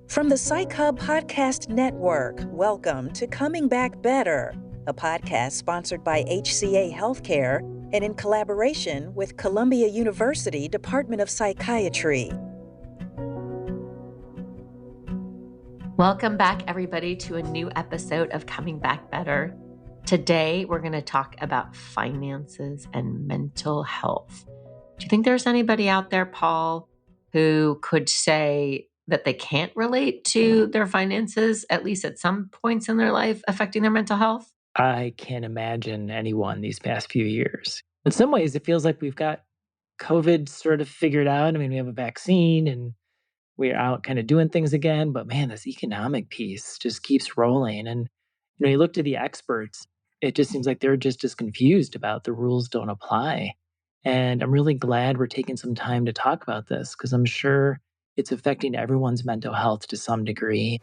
From the Psych Hub Podcast Network, welcome to Coming Back Better, a podcast sponsored by HCA Healthcare and in collaboration with Columbia University Department of Psychiatry. Welcome back, everybody, to a new episode of Coming Back Better. Today, we're going to talk about finances and mental health. Do you think there's anybody out there, Paul, who could say that they can't relate to their finances, at least at some points in their life, affecting their mental health? I can't imagine anyone these past few years. In some ways, it feels like we've got COVID sort of figured out. I mean, we have a vaccine and we're out kind of doing things again. But man, this economic piece just keeps rolling. And you look to the experts, it just seems like they're just as confused about the rules don't apply. And I'm really glad we're taking some time to talk about this because I'm sure it's affecting everyone's mental health to some degree.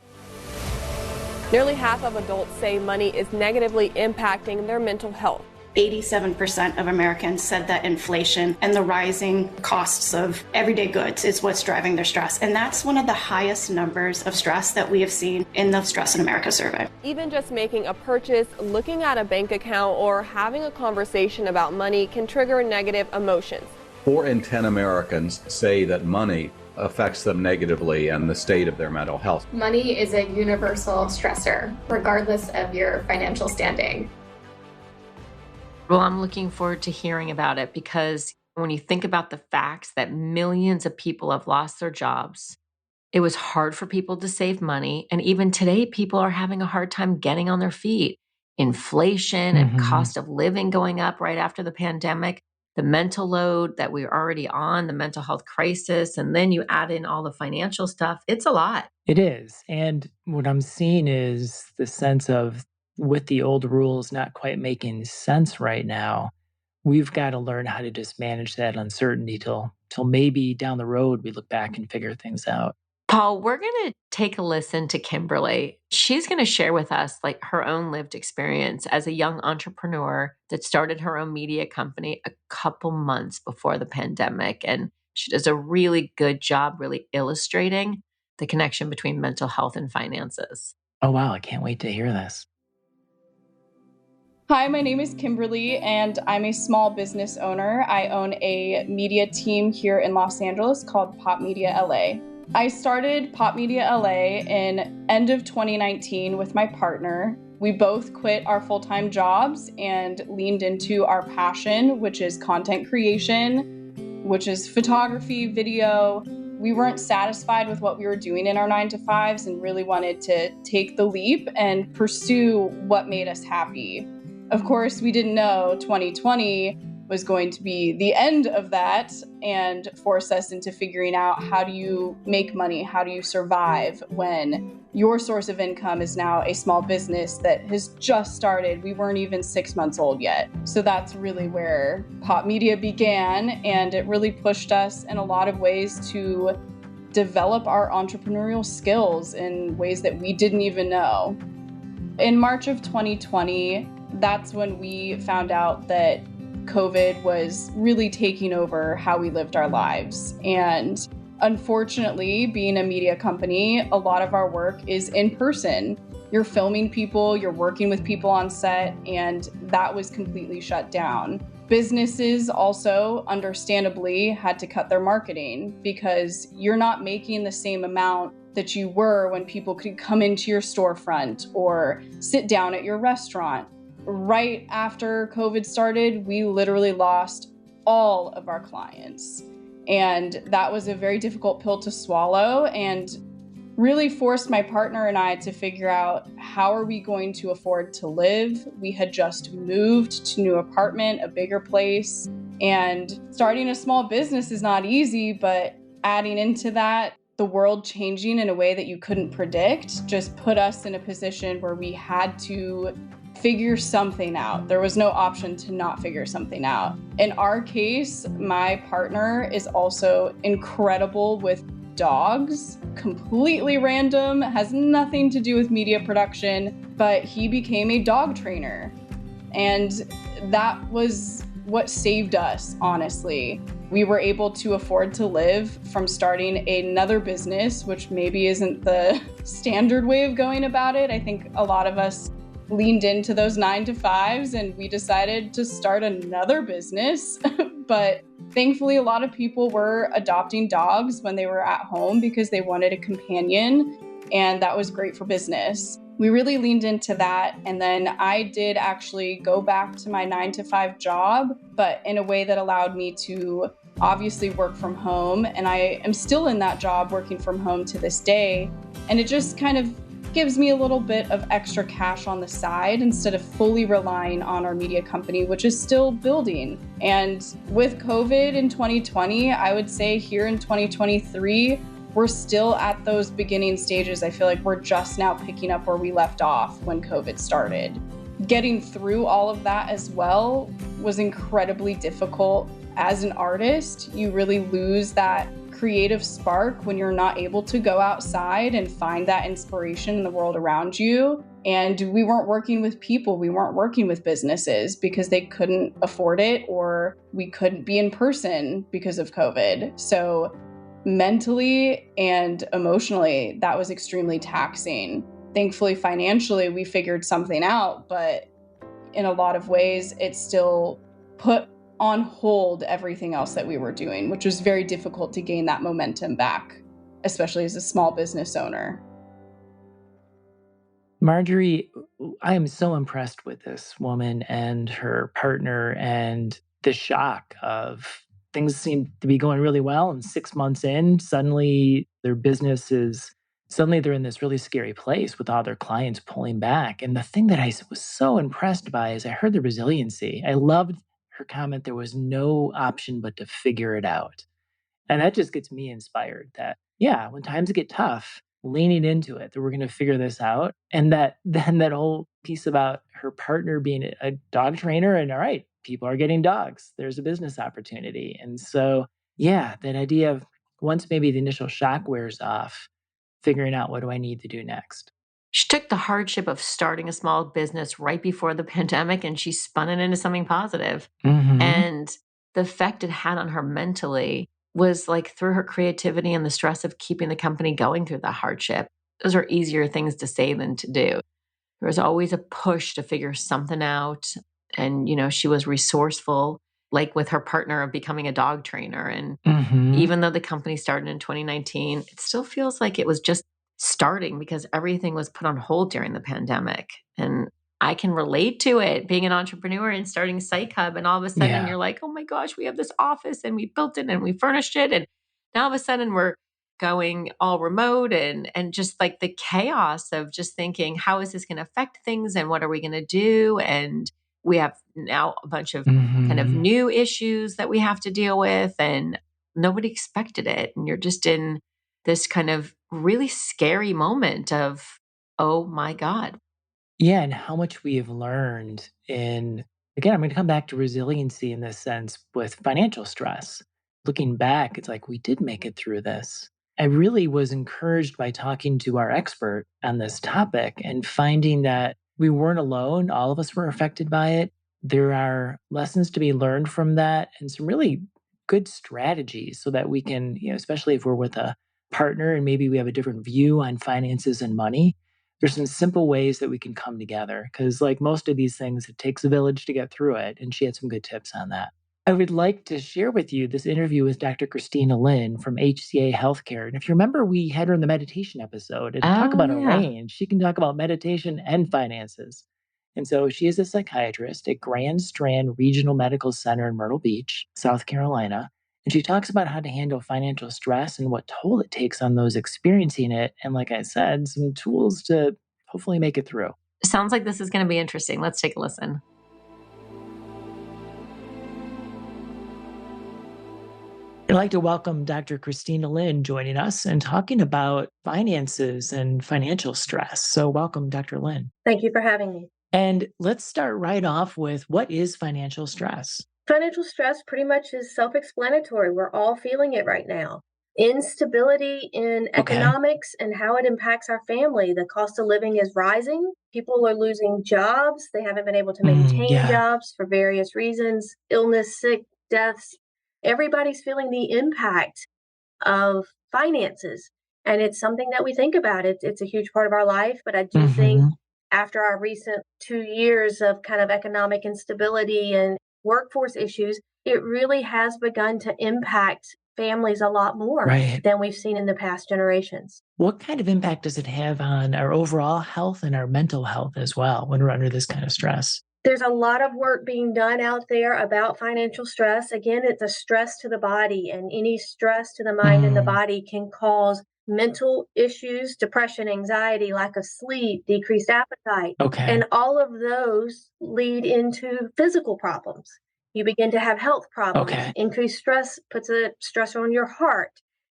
Nearly half of adults say money is negatively impacting their mental health. 87% of Americans said that inflation and the rising costs of everyday goods is what's driving their stress. And that's one of the highest numbers of stress that we have seen in the Stress in America survey. Even just making a purchase, looking at a bank account, or having a conversation about money can trigger negative emotions. 4 in 10 Americans say that money affects them negatively and the state of their mental health. Money is a universal stressor, regardless of your financial standing. Well, I'm looking forward to hearing about it because when you think about the facts that millions of people have lost their jobs, it was hard for people to save money. And even today, people are having a hard time getting on their feet. Inflation and cost of living going up right after the pandemic, the mental load that we're already on, the mental health crisis, and then you add in all the financial stuff. It's a lot. It is. And what I'm seeing is the sense of with the old rules not quite making sense right now, we've got to learn how to just manage that uncertainty till maybe down the road we look back and figure things out. Paul, we're going to take a listen to Kimberly. She's going to share with us like her own lived experience as a young entrepreneur that started her own media company a couple months before the pandemic. And she does a really good job really illustrating the connection between mental health and finances. Oh, wow. I can't wait to hear this. Hi, my name is Kimberly, and I'm a small business owner. I own a media team here in Los Angeles called Pop Media LA. I started Pop Media LA in end of 2019 with my partner. We both quit our full-time jobs and leaned into our passion, which is content creation, which is photography, video. We weren't satisfied with what we were doing in our 9-to-5s and really wanted to take the leap and pursue what made us happy. Of course, we didn't know 2020 was going to be the end of that and force us into figuring out how do you make money, how do you survive when your source of income is now a small business that has just started. We weren't even 6 months old yet. So that's really where Pop Media began, and it really pushed us in a lot of ways to develop our entrepreneurial skills in ways that we didn't even know. In March of 2020, that's when we found out that COVID was really taking over how we lived our lives. And unfortunately, being a media company, a lot of our work is in person. You're filming people, you're working with people on set, and that was completely shut down. Businesses also, understandably, had to cut their marketing because you're not making the same amount that you were when people could come into your storefront or sit down at your restaurant. Right after COVID started, we literally lost all of our clients. And that was a very difficult pill to swallow and really forced my partner and I to figure out how are we going to afford to live. We had just moved to a new apartment, a bigger place, and starting a small business is not easy, but adding into that, the world changing in a way that you couldn't predict just put us in a position where we had to figure something out. There was no option to not figure something out. In our case, my partner is also incredible with dogs, completely random, has nothing to do with media production, but he became a dog trainer. And that was what saved us, honestly. We were able to afford to live from starting another business, which maybe isn't the standard way of going about it. I think a lot of us leaned into those 9-to-5s and we decided to start another business. But thankfully, a lot of people were adopting dogs when they were at home because they wanted a companion, and that was great for business. We really leaned into that, and then I did actually go back to my 9-to-5 job, but in a way that allowed me to obviously work from home, and I am still in that job working from home to this day, and it just kind of gives me a little bit of extra cash on the side instead of fully relying on our media company, which is still building. And with COVID in 2020, I would say here in 2023, we're still at those beginning stages. I feel like we're just now picking up where we left off when COVID started. Getting through all of that as well was incredibly difficult. As an artist, you really lose that creative spark when you're not able to go outside and find that inspiration in the world around you. And we weren't working with people, we weren't working with businesses because they couldn't afford it, or we couldn't be in person because of COVID. So mentally and emotionally, that was extremely taxing. Thankfully, financially, we figured something out, but in a lot of ways, it still put on hold everything else that we were doing, which was very difficult to gain that momentum back, especially as a small business owner. Marjorie, I am so impressed with this woman and her partner and the shock of things seem to be going really well. And 6 months in, suddenly their business is, suddenly they're in this really scary place with all their clients pulling back. And the thing that I was so impressed by is I heard the resiliency. I loved her comment, there was no option but to figure it out. And that just gets me inspired that, yeah, when times get tough, leaning into it, that we're going to figure this out. And that then that whole piece about her partner being a dog trainer and all right, people are getting dogs. There's a business opportunity. And so, yeah, that idea of once maybe the initial shock wears off, figuring out what do I need to do next. She took the hardship of starting a small business right before the pandemic and she spun it into something positive. Mm-hmm. And the effect it had on her mentally was like through her creativity and the stress of keeping the company going through the hardship. Those are easier things to say than to do. There was always a push to figure something out. And, she was resourceful, like with her partner of becoming a dog trainer. And even though the company started in 2019, it still feels like it was just starting because everything was put on hold during the pandemic. And I can relate to it, being an entrepreneur and starting Psych Hub. And all of a sudden you're like, oh my gosh, we have this office and we built it and we furnished it. And now all of a sudden we're going all remote and just like the chaos of just thinking, how is this going to affect things and what are we going to do? And we have now a bunch of kind of new issues that we have to deal with and nobody expected it. And you're just in this kind of really scary moment of, oh my God. Yeah, and how much we have learned in, again, I'm going to come back to resiliency in this sense with financial stress. Looking back, it's like we did make it through this. I really was encouraged by talking to our expert on this topic and finding that we weren't alone. All of us were affected by it. There are lessons to be learned from that and some really good strategies so that we can, especially if we're with a partner and maybe we have a different view on finances and money, there's some simple ways that we can come together because like most of these things, it takes a village to get through it. And she had some good tips on that. I would like to share with you this interview with Dr. Christina Lynn from HCA Healthcare. And if you remember, we had her in the meditation episode and talk about a range. She can talk about meditation and finances. And so she is a psychiatrist at Grand Strand Regional Medical Center in Myrtle Beach, South Carolina. And she talks about how to handle financial stress and what toll it takes on those experiencing it. And like I said, some tools to hopefully make it through. Sounds like this is going to be interesting. Let's take a listen. I'd like to welcome Dr. Christina Lynn joining us and talking about finances and financial stress. So welcome, Dr. Lynn. Thank you for having me. And let's start right off with what is financial stress? Financial stress pretty much is self-explanatory. We're all feeling it right now. Instability in economics and how it impacts our family. The cost of living is rising. People are losing jobs. They haven't been able to maintain jobs for various reasons, illness, sick, deaths. everybody's feeling the impact of finances. And it's something that we think about. It's a huge part of our life. But I do think after our recent 2 years of kind of economic instability and workforce issues, it really has begun to impact families a lot more than we've seen in the past generations. What kind of impact does it have on our overall health and our mental health as well when we're under this kind of stress? There's a lot of work being done out there about financial stress. Again, it's a stress to the body, and any stress to the mind and the body can cause mental issues, depression, anxiety, lack of sleep, decreased appetite. And all of those lead into physical problems. You begin to have health problems. Increased stress puts a stressor on your heart.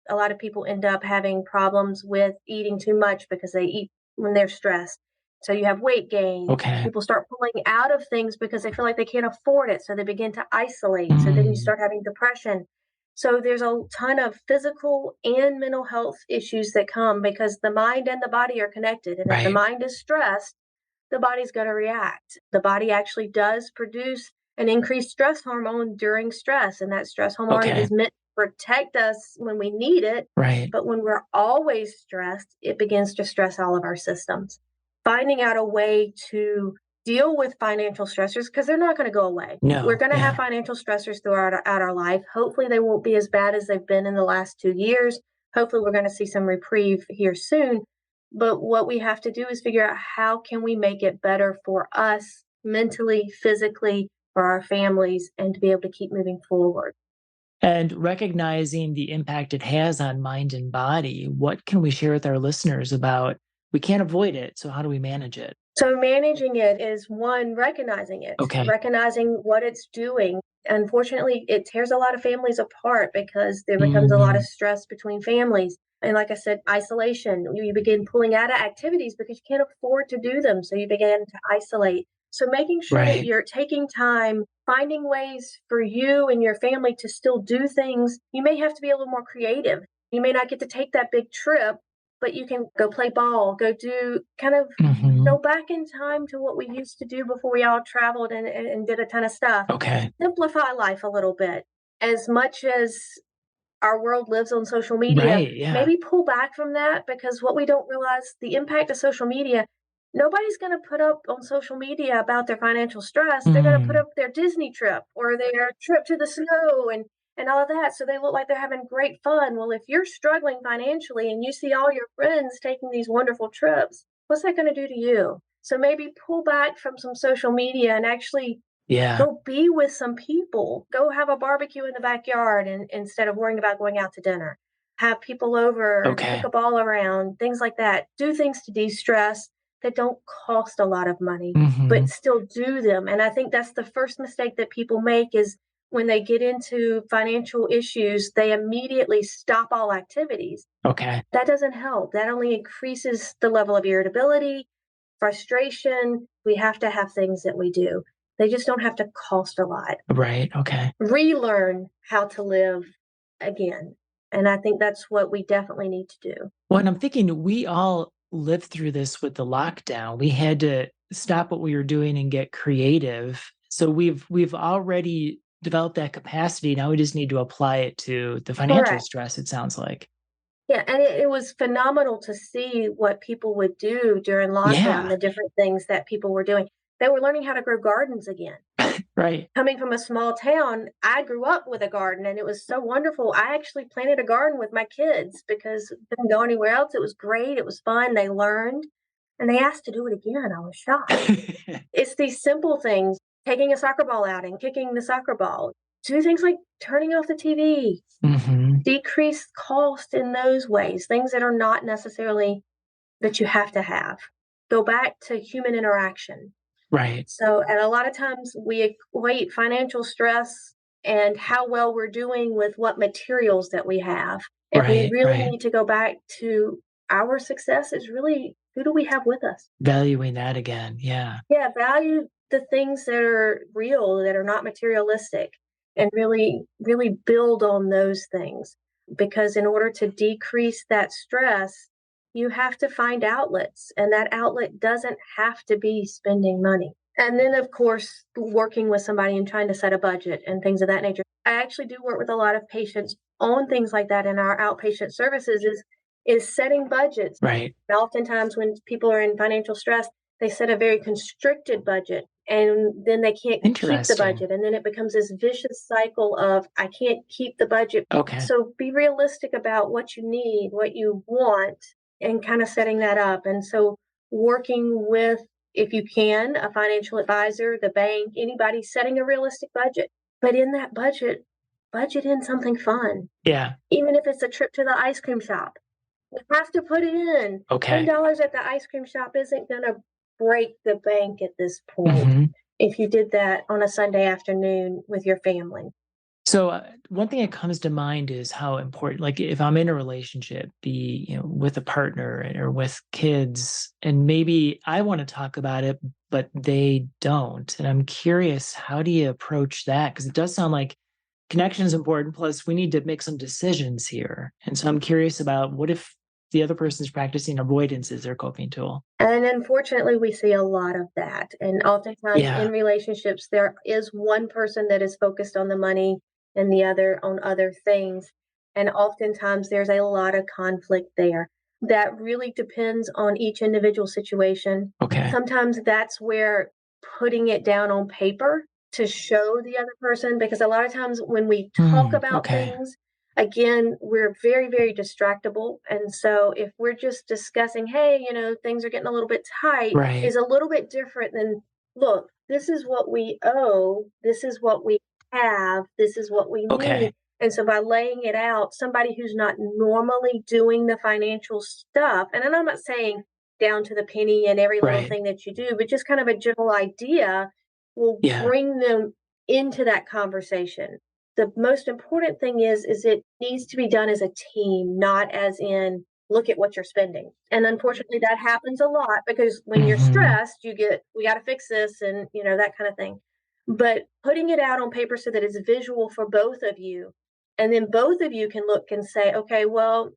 A lot of people end up having problems with eating too much because they eat when they're stressed. So you have weight gain. People start pulling out of things because they feel like they can't afford it. So they begin to isolate. So then you start having depression. So there's a ton of physical and mental health issues that come because the mind and the body are connected. And if the mind is stressed, the body's going to react. The body actually does produce an increased stress hormone during stress. And that stress hormone is meant to protect us when we need it. But when we're always stressed, it begins to stress all of our systems. Finding out a way to deal with financial stressors, because they're not going to go away. We're going to have financial stressors throughout our life. Hopefully they won't be as bad as they've been in the last 2 years. Hopefully we're going to see some reprieve here soon. But what we have to do is figure out how can we make it better for us mentally, physically, for our families, and to be able to keep moving forward. And recognizing the impact it has on mind and body, what can we share with our listeners about? We can't avoid it, so how do we manage it? So managing it is one, recognizing it, recognizing what it's doing. Unfortunately, it tears a lot of families apart because there becomes a lot of stress between families. And like I said, isolation, you begin pulling out of activities because you can't afford to do them. So you begin to isolate. So making sure that you're taking time, finding ways for you and your family to still do things. You may have to be a little more creative. You may not get to take that big trip, but you can go play ball, go do kind of go back in time to what we used to do before we all traveled and did a ton of stuff. Simplify life a little bit. As much as our world lives on social media, maybe pull back from that, because what we don't realize, the impact of social media, nobody's going to put up on social media about their financial stress. They're going to put up their Disney trip or their trip to the snow and all of that. So they look like they're having great fun. Well, if you're struggling financially and you see all your friends taking these wonderful trips, what's that going to do to you? So maybe pull back from some social media and actually go be with some people. Go have a barbecue in the backyard instead of worrying about going out to dinner. Have people over, pick a ball around, things like that. Do things to de-stress that don't cost a lot of money, but still do them. And I think that's the first mistake that people make is when they get into financial issues, they immediately stop all activities. That doesn't help. That only increases the level of irritability, frustration. We have to have things that we do. They just don't have to cost a lot. Relearn how to live again. And I think that's what we definitely need to do. Well, and I'm thinking we all lived through this with the lockdown. We had to stop what we were doing and get creative. So we've already developed that capacity. Now we just need to apply it to the financial stress, it sounds like. Yeah, and it was phenomenal to see what people would do during lockdown, the different things that people were doing. They were learning how to grow gardens again. Coming from a small town, I grew up with a garden and it was so wonderful. I actually planted a garden with my kids because I couldn't go anywhere else. It was great. It was fun. They learned and they asked to do it again. I was shocked. It's these simple things, taking a soccer ball out and kicking the soccer ball. Do things like turning off the TV, decrease cost in those ways, things that are not necessarily that you have to have. Go back to human interaction. So, and a lot of times we equate financial stress and how well we're doing with what materials that we have. And we really need to go back to our success is really, who do we have with us? Valuing that again. Yeah, value the things that are real, that are not materialistic, and really, really build on those things. Because in order to decrease that stress, you have to find outlets, and that outlet doesn't have to be spending money. And then, of course, working with somebody and trying to set a budget and things of that nature. I actually do work with a lot of patients on things like that in our outpatient services is setting budgets. Right. And oftentimes when people are in financial stress, they set a very constricted budget and then they can't keep the budget. And then it becomes this vicious cycle of, I can't keep the budget. Okay. So be realistic about what you need, what you want, and kind of setting that up. And so working with, if you can, a financial advisor, the bank, anybody, setting a realistic budget. But in that budget in something fun. Yeah. Even if it's a trip to the ice cream shop, you have to put it in. Okay. $10 at the ice cream shop isn't going to break the bank at this point if you did that on a Sunday afternoon with your family. So one thing that comes to mind is how important, like if I'm in a relationship, with a partner or with kids, and maybe I want to talk about it, but they don't. And I'm curious, how do you approach that? Because it does sound like connection is important. Plus, we need to make some decisions here. And so I'm curious about, what if the other person's practicing avoidance as their coping tool? And unfortunately, we see a lot of that. And oftentimes in relationships, there is one person that is focused on the money and the other on other things. And oftentimes there's a lot of conflict there. That really depends on each individual situation. Okay. Sometimes that's where putting it down on paper to show the other person, because a lot of times when we talk about things, again, we're very, very distractible. And so if we're just discussing, hey, things are getting a little bit tight, is a little bit different than, look, this is what we owe, this is what we have, this is what we need. And so by laying it out, somebody who's not normally doing the financial stuff, and I'm not saying down to the penny and every little thing that you do, but just kind of a general idea will bring them into that conversation. The most important thing is it needs to be done as a team, not as in, look at what you're spending. And unfortunately, that happens a lot because when you're stressed, we got to fix this and, that kind of thing. But putting it out on paper so that it's visual for both of you, and then both of you can look and say, okay, well,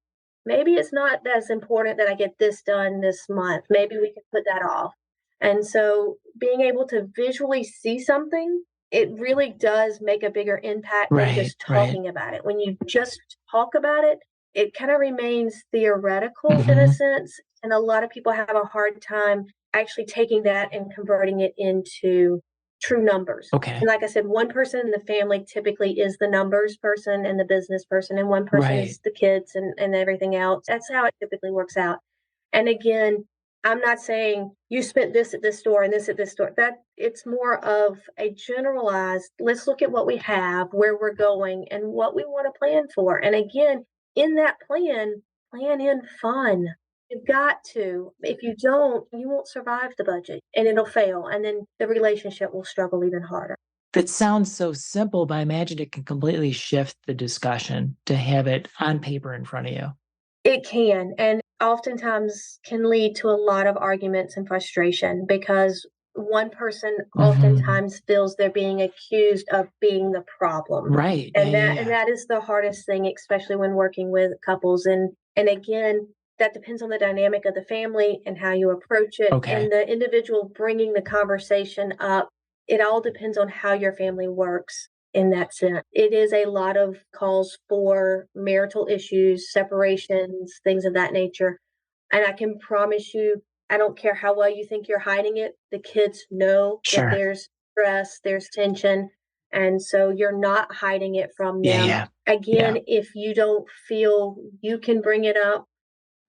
maybe it's not as important that I get this done this month. Maybe we can put that off. And so being able to visually see something, it really does make a bigger impact than just talking about it. When you just talk about it, it kind of remains theoretical in a sense. And a lot of people have a hard time actually taking that and converting it into true numbers. And like I said, one person in the family typically is the numbers person and the business person, and one person is the kids and everything else. That's how it typically works out. And again, I'm not saying you spent this at this store and this at this store. That it's more of a generalized, let's look at what we have, where we're going, and what we want to plan for. And again, in that plan in fun. You've got to. If you don't, you won't survive the budget and it'll fail. And then the relationship will struggle even harder. That sounds so simple, but I imagine it can completely shift the discussion to have it on paper in front of you. It can, and oftentimes can lead to a lot of arguments and frustration because one person oftentimes feels they're being accused of being the problem. Right. And that is the hardest thing, especially when working with couples. And again, that depends on the dynamic of the family and how you approach it. And the individual bringing the conversation up. It all depends on how your family works in that sense. It is a lot of calls for marital issues, separations, things of that nature. And I can promise you, I don't care how well you think you're hiding it. The kids know that there's stress, there's tension. And so you're not hiding it from them. Again, if you don't feel you can bring it up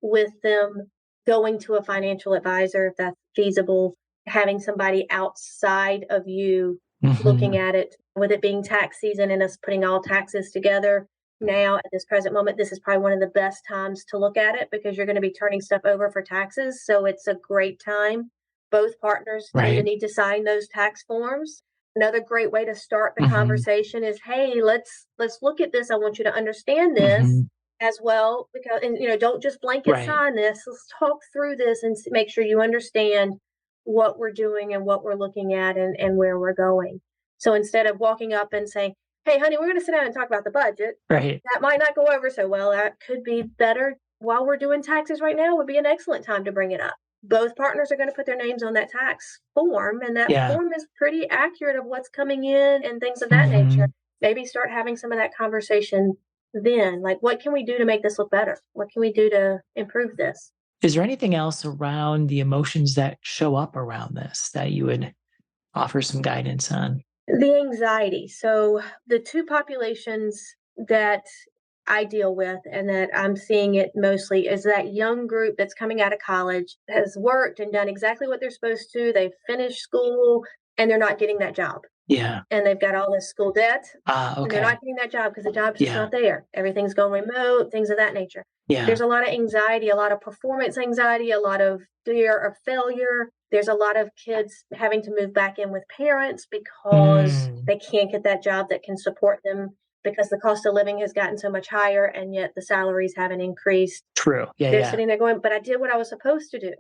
with them, going to a financial advisor, if that's feasible, having somebody outside of you looking at it, with it being tax season and us putting all taxes together now at this present moment, this is probably one of the best times to look at it because you're going to be turning stuff over for taxes. So it's a great time. Both partners need to sign those tax forms. Another great way to start the conversation is, hey, let's look at this. I want you to understand this as well, because, and don't just blanket sign this. Let's talk through this and make sure you understand what we're doing and what we're looking at and where we're going. So instead of walking up and saying, hey, honey, we're going to sit down and talk about the budget. That might not go over so well. That could be better while we're doing taxes right now would be an excellent time to bring it up. both partners are going to put their names on that tax form, and that form is pretty accurate of what's coming in and things of that nature. Maybe start having some of that conversation then. Like, what can we do to make this look better? What can we do to improve this? Is there anything else around the emotions that show up around this that you would offer some guidance on? The anxiety. So the two populations that I deal with and that I'm seeing it mostly is that young group that's coming out of college, has worked and done exactly what they're supposed to. They've finished school and they're not getting that job. Yeah. And they've got all this school debt. Okay. And they're not getting that job because the job's just not there. Everything's going remote, things of that nature. Yeah. There's a lot of anxiety, a lot of performance anxiety, a lot of fear of failure. There's a lot of kids having to move back in with parents because they can't get that job that can support them because the cost of living has gotten so much higher and yet the salaries haven't increased. True. Yeah. They're sitting there going, but I did what I was supposed to do.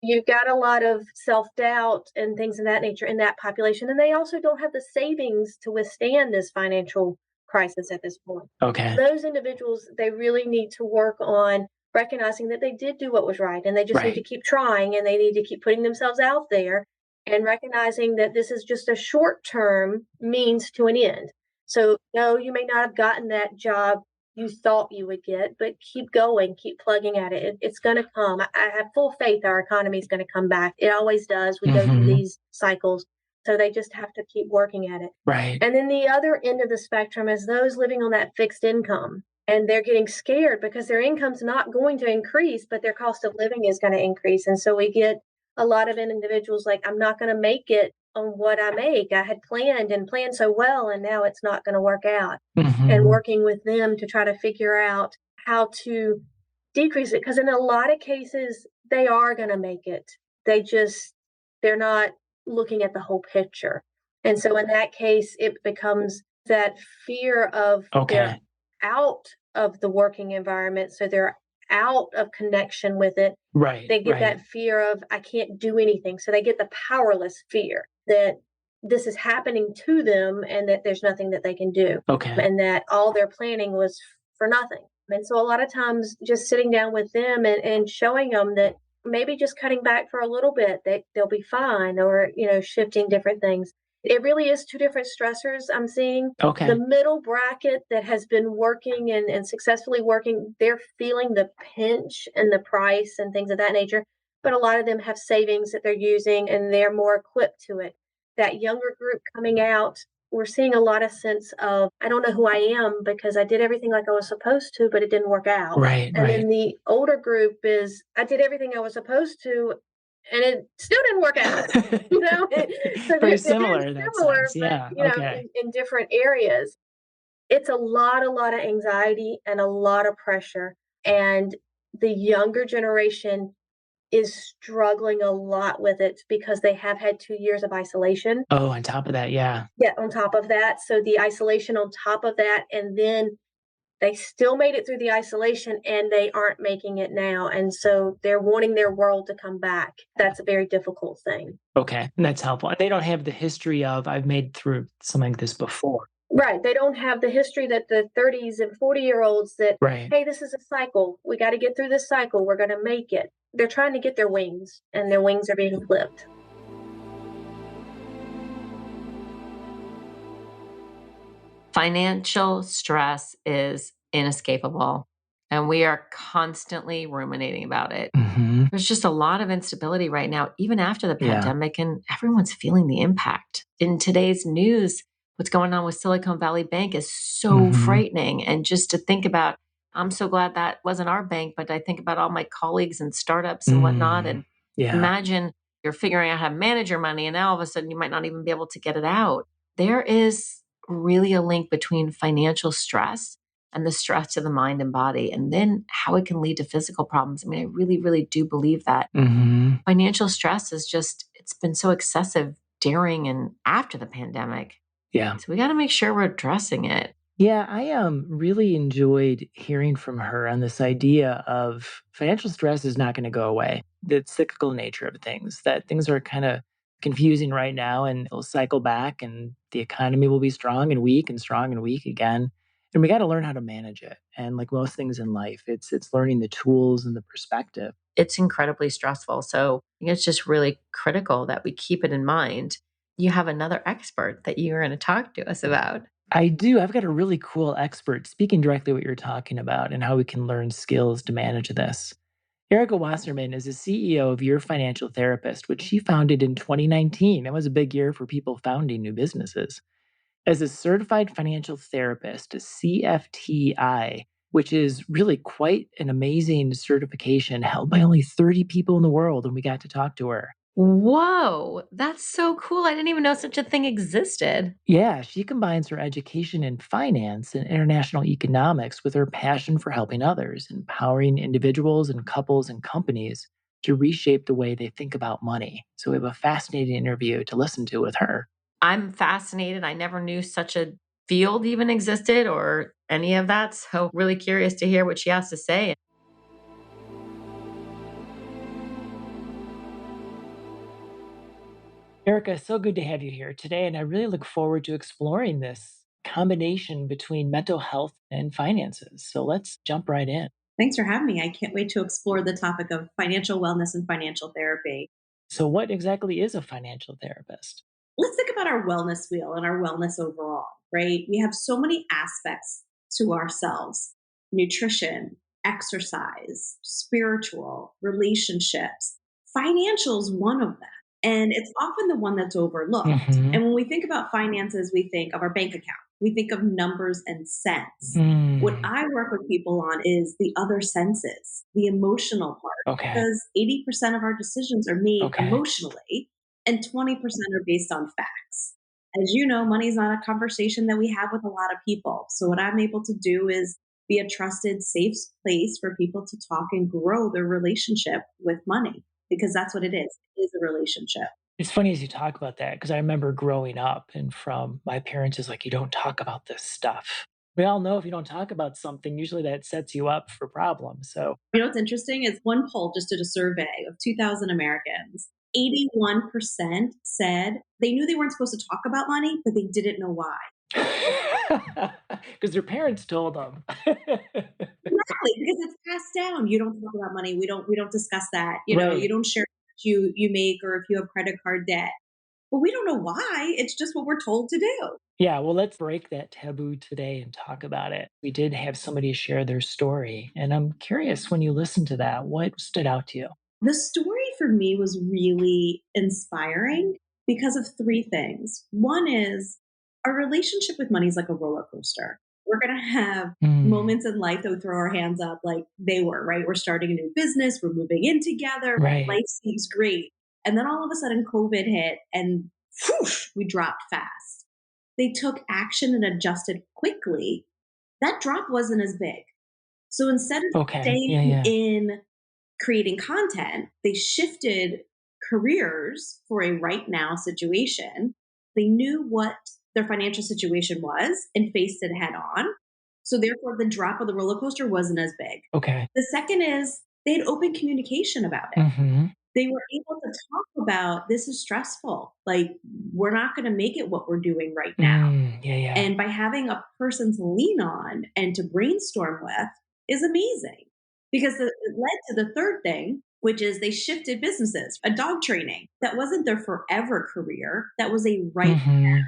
You've got a lot of self-doubt and things of that nature in that population. And they also don't have the savings to withstand this financial crisis at this point. Okay. Those individuals, they really need to work on recognizing that they did do what was right. And they just need to keep trying and they need to keep putting themselves out there and recognizing that this is just a short-term means to an end. So, no, you may not have gotten that job you thought you would get, but keep going, keep plugging at it. It's going to come. I have full faith our economy is going to come back. It always does. We go through these cycles. So they just have to keep working at it. Right. And then the other end of the spectrum is those living on that fixed income. And they're getting scared because their income's not going to increase, but their cost of living is going to increase. And so we get a lot of individuals like, I'm not going to make it on what I make. I had planned so well, and now it's not going to work out. And working with them to try to figure out how to decrease it. Because in a lot of cases, they are going to make it. They're not looking at the whole picture. And so in that case, it becomes that fear of they're out of the working environment. So they're out of connection with it. Right. They get that fear of, I can't do anything. So they get the powerless fear that this is happening to them and that there's nothing that they can do. And that all their planning was for nothing. And so a lot of times just sitting down with them and showing them that maybe just cutting back for a little bit, that they'll be fine, or, shifting different things. It really is two different stressors I'm seeing. The middle bracket that has been working and successfully working, they're feeling the pinch and the price and things of that nature. But a lot of them have savings that they're using and they're more equipped to it. That younger group coming out, we're seeing a lot of sense of, I don't know who I am because I did everything like I was supposed to, but it didn't work out. And then the older group is, I did everything I was supposed to, and it still didn't work out. So very similar, in that sense. Yeah. But, in different areas. It's a lot of anxiety and a lot of pressure. And the younger generation is struggling a lot with it because they have had 2 years of isolation. Oh, on top of that, yeah. Yeah, on top of that. So the isolation on top of that, and then they still made it through the isolation and they aren't making it now. And so they're wanting their world to come back. That's a very difficult thing. Okay, and that's helpful. They don't have the history of, I've made through something like this before. Right. They don't have the history that the 30s and 40-year-olds that, hey, this is a cycle. We got to get through this cycle. We're going to make it. They're trying to get their wings, and their wings are being clipped. Financial stress is inescapable, and we are constantly ruminating about it. There's just a lot of instability right now, even after the pandemic, and everyone's feeling the impact. In today's news, what's going on with Silicon Valley Bank is so frightening. And just to think about, I'm so glad that wasn't our bank, but I think about all my colleagues and startups and whatnot. And imagine you're figuring out how to manage your money, and now all of a sudden you might not even be able to get it out. There is really a link between financial stress and the stress to the mind and body, and then how it can lead to physical problems. I mean, I really, really do believe that financial stress is just, it's been so excessive during and after the pandemic. Yeah. So we got to make sure we're addressing it. Yeah, I really enjoyed hearing from her on this idea of financial stress is not going to go away. The cyclical nature of things, that things are kind of confusing right now and it'll cycle back and the economy will be strong and weak again. And we got to learn how to manage it. And like most things in life, it's learning the tools and the perspective. It's incredibly stressful. So, think it's just really critical that we keep it in mind. You have another expert that you're going to talk to us about. I do. I've got a really cool expert speaking directly what you're talking about and how we can learn skills to manage this. Erika Wasserman is the CEO of Your Financial Therapist, which she founded in 2019. That was a big year for people founding new businesses. As a certified financial therapist, a CFTI, which is really quite an amazing certification held by only 30 people in the world, and we got to talk to her. Whoa, that's so cool. I didn't even know such a thing existed. Yeah, she combines her education in finance and international economics with her passion for helping others, empowering individuals and couples and companies to reshape the way they think about money. So we have a fascinating interview to listen to with her. I'm fascinated. I never knew such a field even existed or any of that. So really curious to hear what she has to say. Erika, so good to have you here today, and I really look forward to exploring this combination between mental health and finances. So let's jump right in. Thanks for having me. I can't wait to explore the topic of financial wellness and financial therapy. So, what exactly is a financial therapist? Let's think about our wellness wheel and our wellness overall, right? We have so many aspects to ourselves: nutrition, exercise, spiritual, relationships. Financial is one of them. And it's often the one that's overlooked. Mhm. And when we think about finances, we think of our bank account, we think of numbers and cents. What Mm. I work with people on is the other senses, the emotional part, Okay. because 80% of our decisions are made Okay. emotionally and 20% are based on facts. As you know, money is not a conversation that we have with a lot of people. So, what I'm able to do is be a trusted, safe place for people to talk and grow their relationship with money, because that's what it is. It is a relationship. It's funny as you talk about that because I remember growing up and from my parents is like, you don't talk about this stuff. We all know if you don't talk about something, usually that sets you up for problems. So, You know what's interesting is one poll just did a survey of 2,000 Americans. 81% said they knew they weren't supposed to talk about money, but they didn't know why. because their parents told them. Exactly, because it's passed down. You don't talk about money. We don't discuss that. You know, Right. you don't share what you make or if you have credit card debt. But we don't know why. It's just what we're told to do. Yeah, well, let's break that taboo today and talk about it. We did have somebody share their story, and I'm curious when you listen to that, what stood out to you? The story for me was really inspiring because of three things. One is our relationship with money is like a roller coaster. We're going to have moments in life that we throw our hands up like they were, right? We're starting a new business, we're moving in together, Right. life seems great. And then all of a sudden, COVID hit and whoosh, we dropped fast. They took action and adjusted quickly. That drop wasn't as big. So instead of Okay. staying Yeah. in creating content, they shifted careers for a right now situation. They knew what their financial situation was and faced it head on. So therefore, the drop of the roller coaster wasn't as big. Okay. The second is they had open communication about it. Mm-hmm. They were able to talk about this is stressful. Like, we're not going to make it what we're doing right now. Yeah. And by having a person to lean on and to brainstorm with is amazing, because it led to the third thing, which is they shifted businesses. A dog training that wasn't their forever career, that was a right now.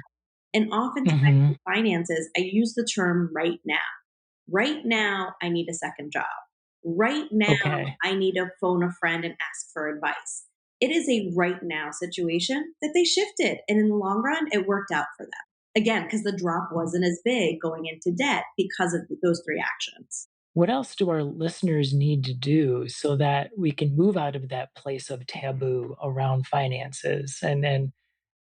And oftentimes in finances, I use the term right now. Right now, I need a second job. Right now, Okay. I need to phone a friend and ask for advice. It is a right now situation that they shifted. And in the long run, it worked out for them. Again, because the drop wasn't as big going into debt because of those three actions. What else do our listeners need to do so that we can move out of that place of taboo around finances and then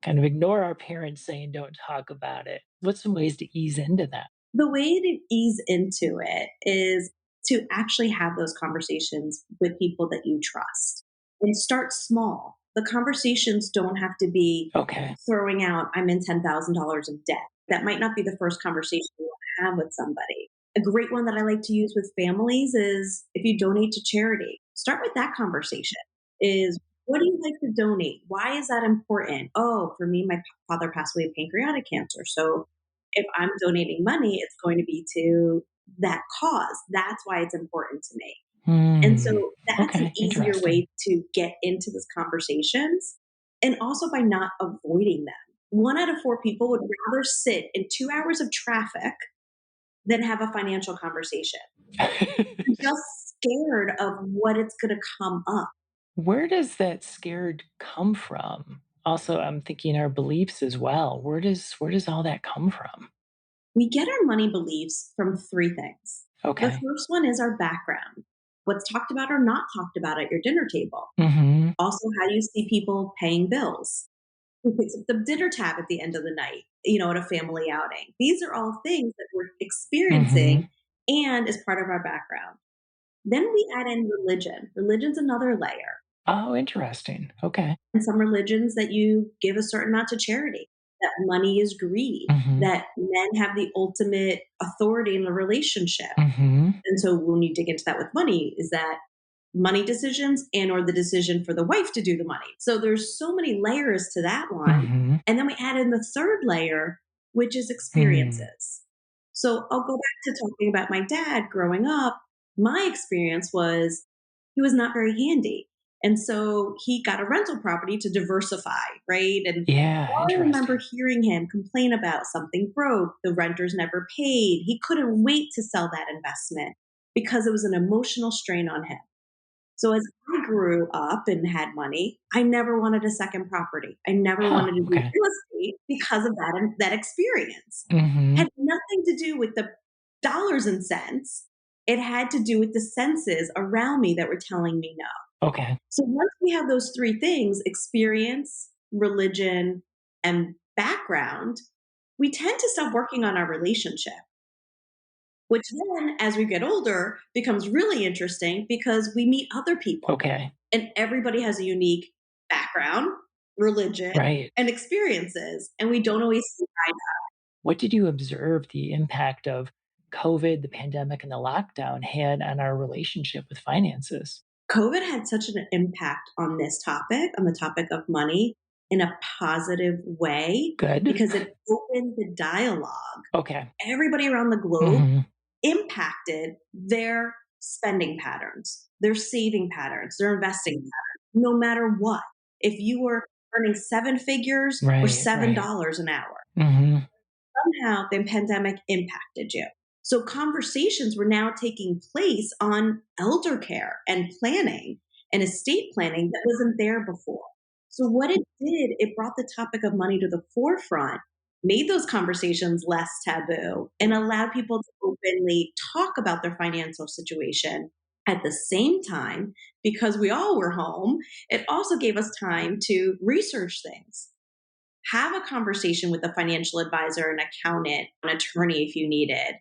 kind of ignore our parents saying don't talk about it? What's some ways to ease into that? The way to ease into it is to actually have those conversations with people that you trust and start small. The conversations don't have to be throwing out, I'm in $10,000 of debt. That might not be the first conversation you want to have with somebody. A great one that I like to use with families is if you donate to charity, start with that conversation. Is what do you like to donate? Why is that important? Oh, for me, my father passed away of pancreatic cancer. So if I'm donating money, it's going to be to that cause. That's why it's important to me. And so that's an Okay, easier interesting. way to get into these conversations, and also by not avoiding them. 1 out of 4 people would rather sit in 2 hours of traffic than have a financial conversation. They're just scared of what it's going to come up. Where does that scared come from? Also, I'm thinking our beliefs as well. Where does all that come from? We get our money beliefs from 3 things. The Okay. first one is our background. What's talked about or not talked about at your dinner table. Mm-hmm. Also, how you see people paying bills. Who picks up the dinner tab at the end of the night, at a family outing. These are all things that we're experiencing and is part of our background. Then we add in religion. Religion's another layer. Oh, interesting. Okay. And some religions that you give a certain amount to charity, that money is greed, that men have the ultimate authority in the relationship. And so when you dig into that with money, is that money decisions and or the decision for the wife to do the money. So there's so many layers to that one. And then we add in the third layer, which is experiences. So I'll go back to talking about my dad growing up. My experience was he was not very handy. And so he got a rental property to diversify, right? And I remember hearing him complain about something broke, the renters never paid. He couldn't wait to sell that investment because it was an emotional strain on him. So as I grew up and had money, I never wanted a second property. I never wanted to do real estate because of that experience. It had nothing to do with the dollars and cents. It had to do with the senses around me that were telling me no. Okay. So once we have those 3 things, experience, religion, and background, we tend to stop working on our relationship. Which then, as we get older, becomes really interesting because we meet other people. Okay. And everybody has a unique background, religion, and experiences. And we don't always see eye to eye. What did you observe the impact of COVID, the pandemic, and the lockdown had on our relationship with finances? COVID had such an impact on this topic, on the topic of money, in a positive way. Good. Because it opened the dialogue. Okay. Everybody around the globe impacted their spending patterns, their saving patterns, their investing patterns, no matter what. If you were earning 7 figures or $7 an hour, somehow the pandemic impacted you. So conversations were now taking place on elder care and planning and estate planning that wasn't there before. So what it did, it brought the topic of money to the forefront, made those conversations less taboo, and allowed people to openly talk about their financial situation. At the same time, because we all were home, it also gave us time to research things. Have a conversation with a financial advisor, an accountant, an attorney if you needed,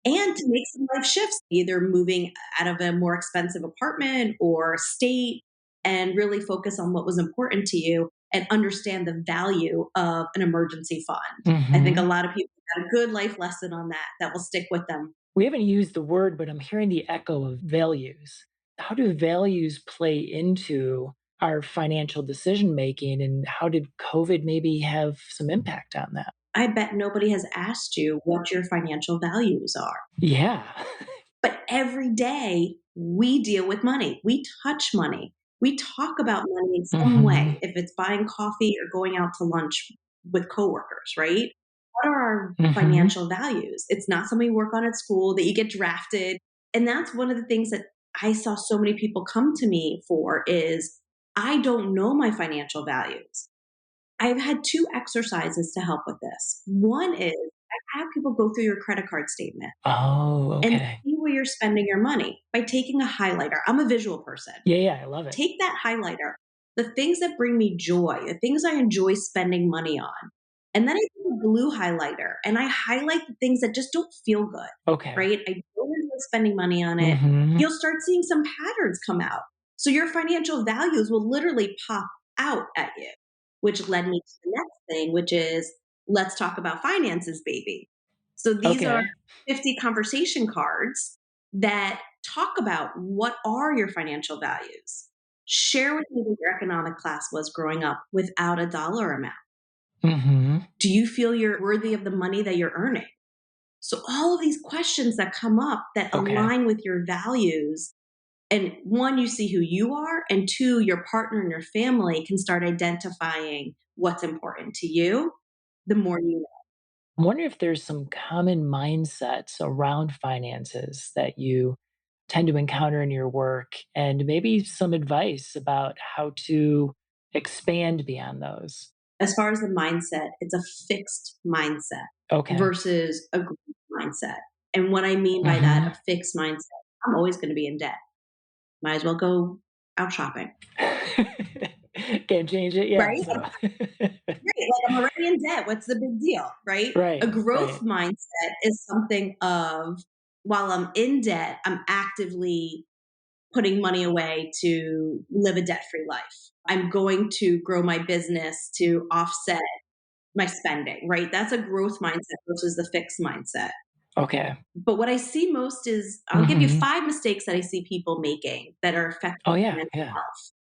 and to make some life shifts, either moving out of a more expensive apartment or state, and really focus on what was important to you and understand the value of an emergency fund. I think a lot of people got a good life lesson on that will stick with them. We haven't used the word, but I'm hearing the echo of values. How do values play into our financial decision making, and how did COVID maybe have some impact on that? I bet nobody has asked you what your financial values are. Yeah. But every day we deal with money. We touch money. We talk about money in some way, if it's buying coffee or going out to lunch with coworkers, right? What are our financial values? It's not something you work on at school, that you get drafted. And that's one of the things that I saw so many people come to me for is, I don't know my financial values. I've had 2 exercises to help with this. One is I have people go through your credit card statement. Oh, And okay. see where you're spending your money by taking a highlighter. I'm a visual person. Yeah, I love it. Take that highlighter, the things that bring me joy, the things I enjoy spending money on. And then I do a blue highlighter and I highlight the things that just don't feel good. Okay. Right? I don't enjoy spending money on it. You'll start seeing some patterns come out. So your financial values will literally pop out at you, which led me to the next thing, which is, let's talk about finances, baby. So these are 50 conversation cards that talk about what are your financial values. Share with me what your economic class was growing up without a dollar amount. Do you feel you're worthy of the money that you're earning? So all of these questions that come up that align with your values And one, you see who you are, and two, your partner and your family can start identifying what's important to you the more you know. I'm wondering if there's some common mindsets around finances that you tend to encounter in your work, and maybe some advice about how to expand beyond those. As far as the mindset, it's a fixed mindset Okay. versus a growth mindset. And what I mean by that, a fixed mindset, I'm always going to be in debt. Might as well go out shopping. Can't change it, yeah. Right? So. Right. Like, I'm already in debt. What's the big deal? Right? Right. A growth mindset is something of, while I'm in debt, I'm actively putting money away to live a debt-free life. I'm going to grow my business to offset my spending, right? That's a growth mindset versus the fixed mindset. Okay. But what I see most is, I'll give you 5 mistakes that I see people making that are affecting mental health.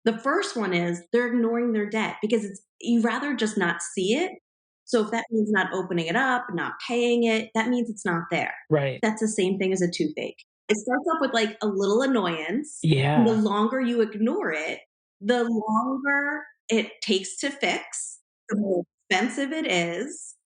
The first one is they're ignoring their debt because you rather just not see it. So if that means not opening it up, not paying it, that means it's not there. Right. That's the same thing as a toothache. It starts off with like a little annoyance. Yeah. And the longer you ignore it, the longer it takes to fix, the more expensive it is,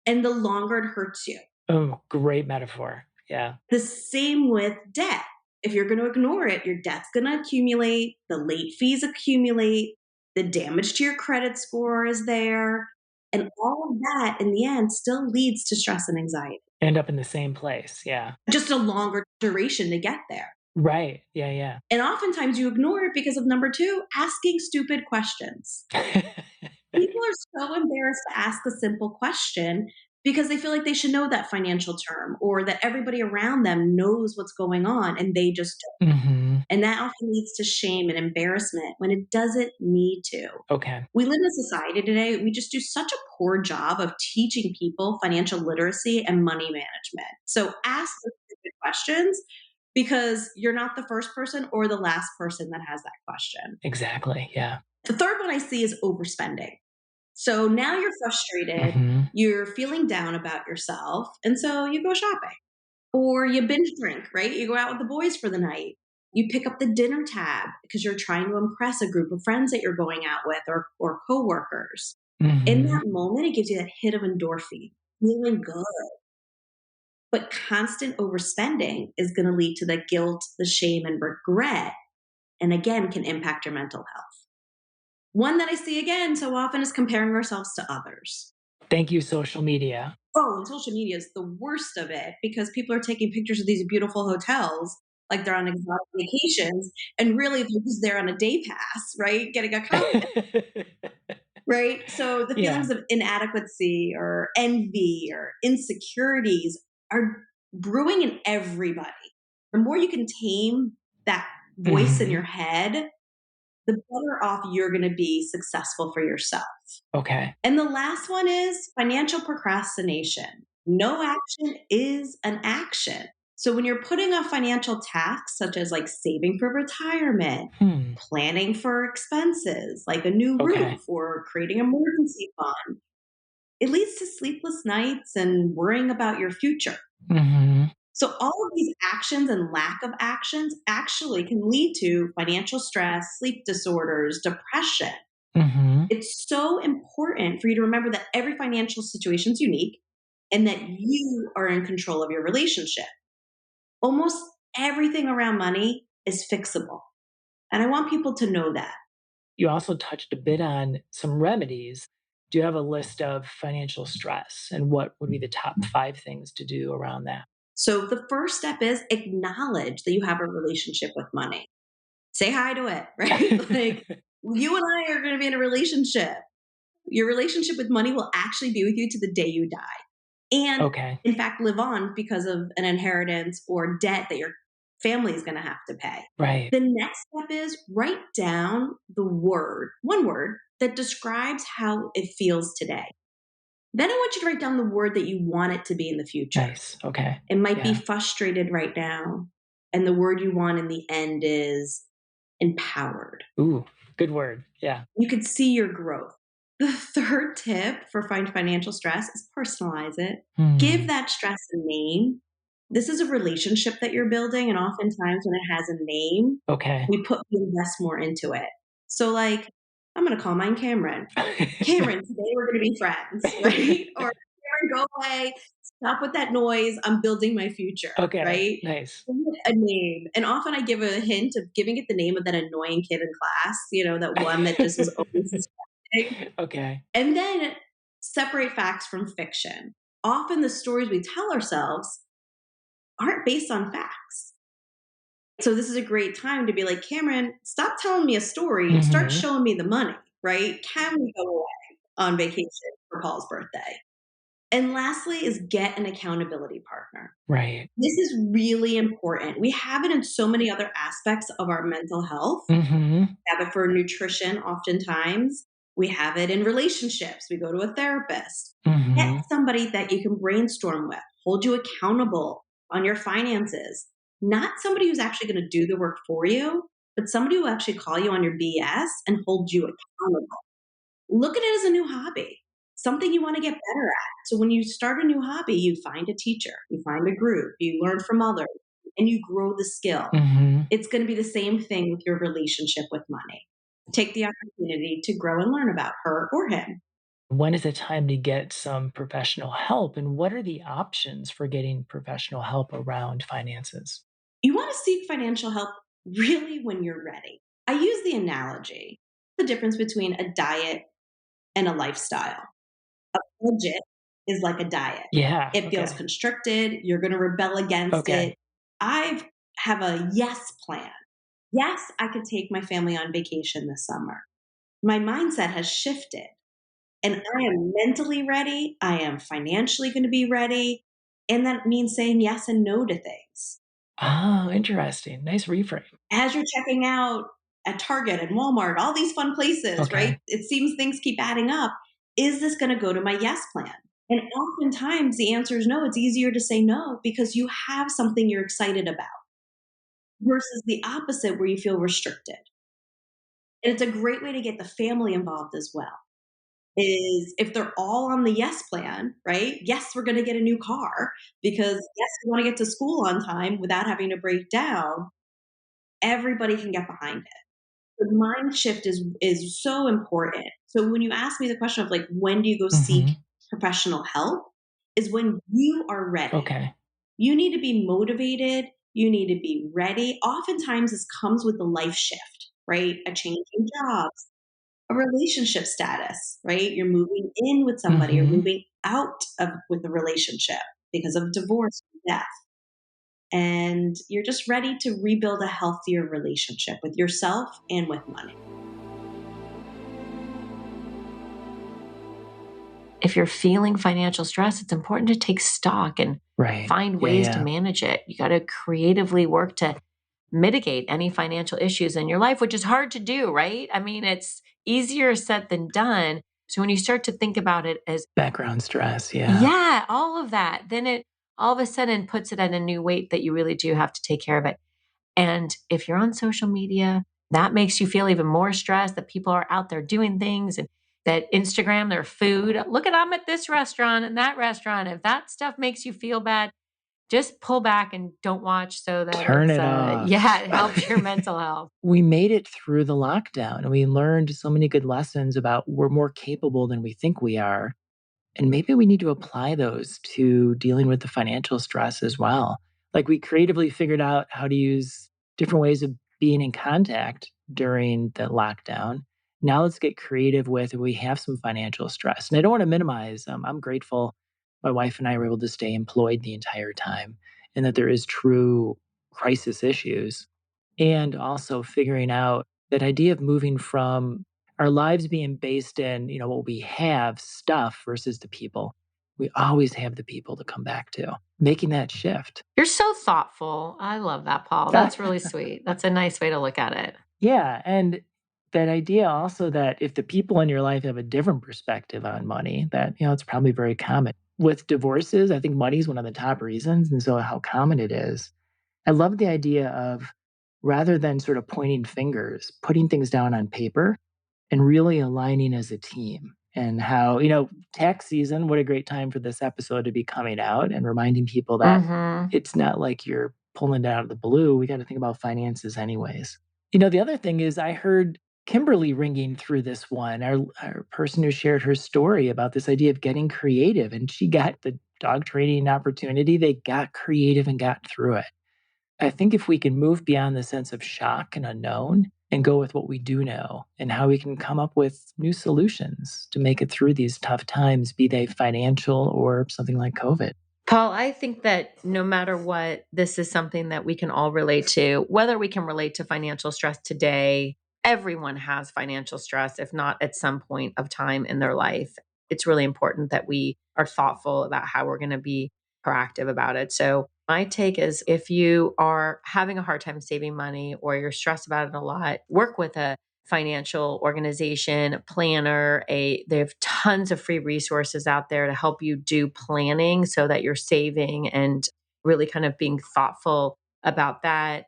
and the longer it hurts you. Oh, great metaphor. Yeah. The same with debt. If you're going to ignore it, your debt's going to accumulate, the late fees accumulate, the damage to your credit score is there. And all of that in the end still leads to stress and anxiety. End up in the same place. Yeah. Just a longer duration to get there. Right. Yeah. Yeah. And oftentimes you ignore it because of number 2, asking stupid questions. People are so embarrassed to ask a simple question because they feel like they should know that financial term or that everybody around them knows what's going on and they just don't. And that often leads to shame and embarrassment when it doesn't need to. Okay. We live in a society today, we just do such a poor job of teaching people financial literacy and money management. So ask the stupid questions because you're not the first person or the last person that has that question. Exactly. Yeah. The third one I see is overspending. So now you're frustrated, you're feeling down about yourself, and so you go shopping. Or you binge drink, right? You go out with the boys for the night. You pick up the dinner tab because you're trying to impress a group of friends that you're going out with or coworkers. In that moment, it gives you that hit of endorphin, feeling good. But constant overspending is going to lead to the guilt, the shame, and regret, and again, can impact your mental health. One that I see again so often is comparing ourselves to others. Thank you, social media. Oh, and social media is the worst of it because people are taking pictures of these beautiful hotels like they're on exotic vacations, and really they're just there on a day pass, right? Getting a comment. Right? So the feelings of inadequacy or envy or insecurities are brewing in everybody. The more you can tame that voice in your head, the better off you're going to be successful for yourself. Okay. And the last one is financial procrastination. No action is an action. So when you're putting off financial tasks, such as like saving for retirement, planning for expenses, like a new roof or creating an emergency fund, it leads to sleepless nights and worrying about your future. So all of these actions and lack of actions actually can lead to financial stress, sleep disorders, depression. It's so important for you to remember that every financial situation is unique and that you are in control of your relationship. Almost everything around money is fixable. And I want people to know that. You also touched a bit on some remedies. Do you have a list of financial stress and what would be the top 5 things to do around that? So the first step is acknowledge that you have a relationship with money. Say hi to it, right? Like, you and I are going to be in a relationship. Your relationship with money will actually be with you to the day you die. And in fact, live on because of an inheritance or debt that your family is going to have to pay. Right. The next step is write down one word that describes how it feels today. Then I want you to write down the word that you want it to be in the future. Nice. Okay. It might be frustrated right now. And the word you want in the end is empowered. Ooh, good word. Yeah. You could see your growth. The third tip for financial stress is personalize it. Give that stress a name This is a relationship that you're building, and oftentimes when it has a name, we invest more into it. So like, I'm going to call mine Cameron. Cameron, today we're going to be friends, right? Or Cameron, go away. Stop with that noise. I'm building my future, right? Nice. A name. And often I give a hint of giving it the name of that annoying kid in class, that one that just is always distracting. Okay. And then separate facts from fiction. Often the stories we tell ourselves aren't based on facts. So this is a great time to be like, Cameron, stop telling me a story. Start showing me the money, right? Can we go away on vacation for Paul's birthday? And lastly is get an accountability partner. Right. This is really important. We have it in so many other aspects of our mental health. We have it for nutrition oftentimes. We have it in relationships. We go to a therapist. Get somebody that you can brainstorm with, hold you accountable on your finances. Not somebody who's actually going to do the work for you, but somebody who will actually call you on your BS and hold you accountable. Look at it as a new hobby, something you want to get better at. So when you start a new hobby, you find a teacher, you find a group, you learn from others, and you grow the skill. It's going to be the same thing with your relationship with money. Take the opportunity to grow and learn about her or him. When is it time to get some professional help? And what are the options for getting professional help around finances? You want to seek financial help really when you're ready. I use the analogy, the difference between a diet and a lifestyle. A budget is like a diet. Yeah. It feels constricted. You're going to rebel against it. I have a yes plan. Yes, I could take my family on vacation this summer. My mindset has shifted. And I am mentally ready. I am financially going to be ready. And that means saying yes and no to things. Oh, interesting. Nice reframe. As you're checking out at Target and Walmart, all these fun places, right? It seems things keep adding up. Is this going to go to my yes plan? And oftentimes the answer is no. It's easier to say no because you have something you're excited about versus the opposite where you feel restricted. And it's a great way to get the family involved as well. Is if they're all on the yes plan, right? Yes, we're going to get a new car because yes, we want to get to school on time without having to break down. Everybody can get behind it. The mind shift is so important. So when you ask me the question of like, when do you go seek professional help is when you are ready. You need to be motivated. You need to be ready. Oftentimes this comes with the life shift, right? A change in jobs, a relationship status, right? You're moving in with somebody, you're moving out with the relationship because of divorce or death. And you're just ready to rebuild a healthier relationship with yourself and with money. If you're feeling financial stress, it's important to take stock and find ways to manage it. You got to creatively work to mitigate any financial issues in your life, which is hard to do, right? I mean, it's easier said than done. So when you start to think about it as background stress, yeah, all of that, then it all of a sudden puts it at a new weight that you really do have to take care of it. And if you're on social media, that makes you feel even more stressed that people are out there doing things and that Instagram, their food. Look at I'm at this restaurant and that restaurant. If that stuff makes you feel bad, just pull back and don't watch so that turn it off. Yeah, it helps your mental health. We made it through the lockdown and we learned so many good lessons about we're more capable than we think we are. And maybe we need to apply those to dealing with the financial stress as well. Like we creatively figured out how to use different ways of being in contact during the lockdown. Now let's get creative with if we have some financial stress. And I don't want to minimize. I'm grateful my wife and I were able to stay employed the entire time and that there is true crisis issues. And also figuring out that idea of moving from our lives being based in, what we have, stuff versus the people. We always have the people to come back to, making that shift. You're so thoughtful. I love that, Paul. That's really sweet. That's a nice way to look at it. Yeah. And that idea also that if the people in your life have a different perspective on money, that, it's probably very common. With divorces, I think money is one of the top reasons. And so how common it is. I love the idea of rather than sort of pointing fingers, putting things down on paper and really aligning as a team and how, tax season, what a great time for this episode to be coming out and reminding people that it's not like you're pulling it out of the blue. We got to think about finances anyways. The other thing is I heard Kimberly ringing through this one, our person who shared her story about this idea of getting creative, and she got the dog training opportunity. They got creative and got through it. I think if we can move beyond the sense of shock and unknown and go with what we do know and how we can come up with new solutions to make it through these tough times, be they financial or something like COVID. Paul, I think that no matter what, this is something that we can all relate to, whether we can relate to financial stress today. Everyone has financial stress, if not at some point of time in their life. It's really important that we are thoughtful about how we're going to be proactive about it. So my take is if you are having a hard time saving money or you're stressed about it a lot, work with a financial organization, planner. They have tons of free resources out there to help you do planning so that you're saving and really kind of being thoughtful about that.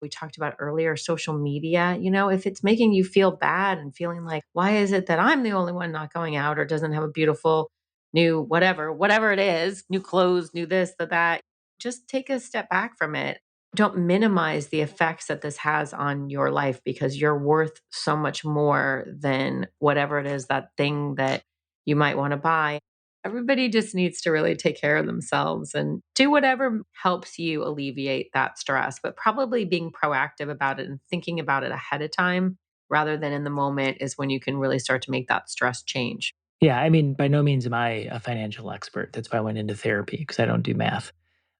We talked about earlier, social media, if it's making you feel bad and feeling like, why is it that I'm the only one not going out or doesn't have a beautiful new whatever it is, new clothes, new this, that, just take a step back from it. Don't minimize the effects that this has on your life because you're worth so much more than whatever it is, that thing that you might want to buy. Everybody just needs to really take care of themselves and do whatever helps you alleviate that stress, but probably being proactive about it and thinking about it ahead of time rather than in the moment is when you can really start to make that stress change. Yeah, by no means am I a financial expert. That's why I went into therapy, because I don't do math.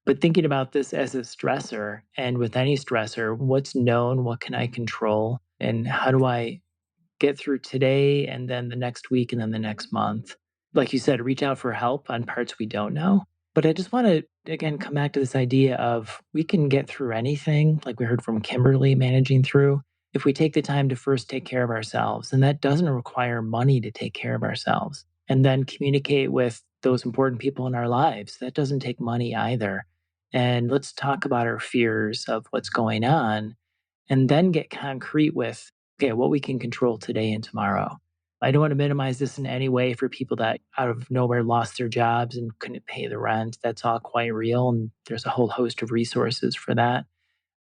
But thinking about this as a stressor, and with any stressor, what's known, what can I control, and how do I get through today and then the next week and then the next month? Like you said, reach out for help on parts we don't know. But I just want to, again, come back to this idea of we can get through anything, like we heard from Kimberly managing through, if we take the time to first take care of ourselves. And that doesn't require money to take care of ourselves. And then communicate with those important people in our lives. That doesn't take money either. And let's talk about our fears of what's going on and then get concrete with, okay, what we can control today and tomorrow. I don't want to minimize this in any way for people that out of nowhere lost their jobs and couldn't pay the rent. That's all quite real. And there's a whole host of resources for that.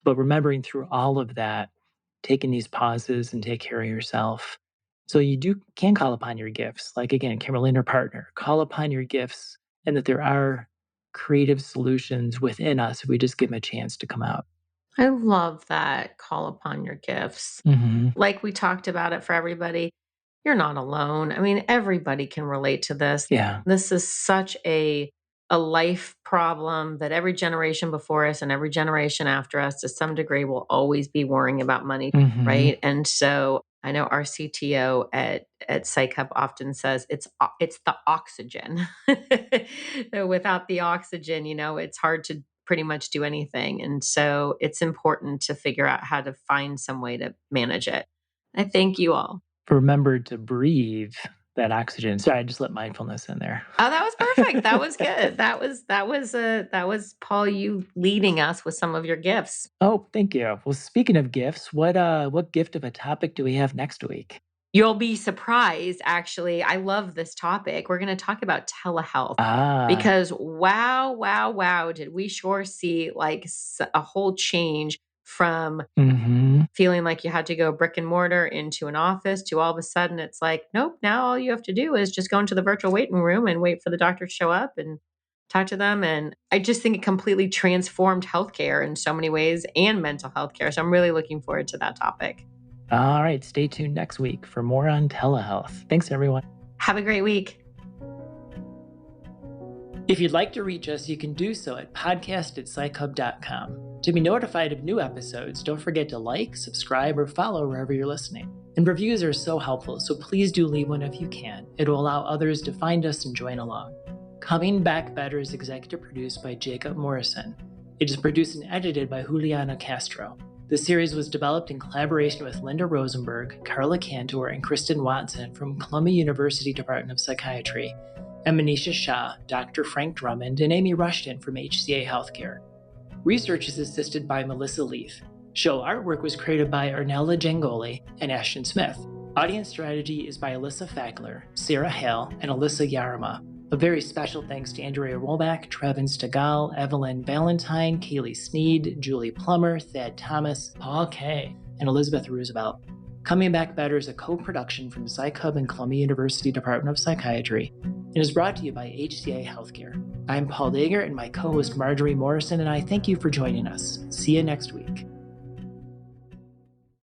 But remembering through all of that, taking these pauses and take care of yourself. So you can call upon your gifts. Like again, Kimberly and her partner, call upon your gifts and that there are creative solutions within us if we just give them a chance to come out. I love that. Call upon your gifts. Like we talked about it for everybody. You're not alone. Everybody can relate to this. Yeah. This is such a life problem that every generation before us and every generation after us to some degree will always be worrying about money, right? And so I know our CTO at PsychHub often says it's the oxygen. Without the oxygen, it's hard to pretty much do anything. And so it's important to figure out how to find some way to manage it. I thank you all. Remember to breathe that oxygen. Sorry, I just let mindfulness in there. Oh, that was perfect. That was good. That was Paul, you leading us with some of your gifts. Oh, thank you. Well, speaking of gifts, what gift of a topic do we have next week? You'll be surprised, actually. I love this topic. We're going to talk about telehealth. Because wow, did we sure see like a whole change from feeling like you had to go brick and mortar into an office to all of a sudden it's like, nope, now all you have to do is just go into the virtual waiting room and wait for the doctor to show up and talk to them. And I just think it completely transformed healthcare in so many ways and mental health care. So I'm really looking forward to that topic. All right, stay tuned next week for more on telehealth. Thanks, everyone. Have a great week. If you'd like to reach us, you can do so at podcast@psychhub.com. To be notified of new episodes, don't forget to like, subscribe, or follow wherever you're listening. And reviews are so helpful, so please do leave one if you can. It'll allow others to find us and join along. Coming Back Better is executive produced by Jacob Morrison. It is produced and edited by Juliana Castro. The series was developed in collaboration with Linda Rosenberg, Carla Cantor, and Kristen Watson from Columbia University Department of Psychiatry, and Manisha Shah, Dr. Frank Drummond, and Amy Rushton from HCA Healthcare. Research is assisted by Melissa Leith. Show artwork was created by Arnella Gengoli and Ashton Smith. Audience strategy is by Alyssa Fackler, Sarah Hale, and Alyssa Yarima. A very special thanks to Andrea Rollback, Trevin Stegall, Evelyn Valentine, Kaylee Sneed, Julie Plummer, Thad Thomas, Paul Kay, and Elizabeth Roosevelt. Coming Back Better is a co-production from PsychHub and Columbia University Department of Psychiatry and is brought to you by HCA Healthcare. I'm Paul Deger, and my co-host Marjorie Morrison and I thank you for joining us. See you next week.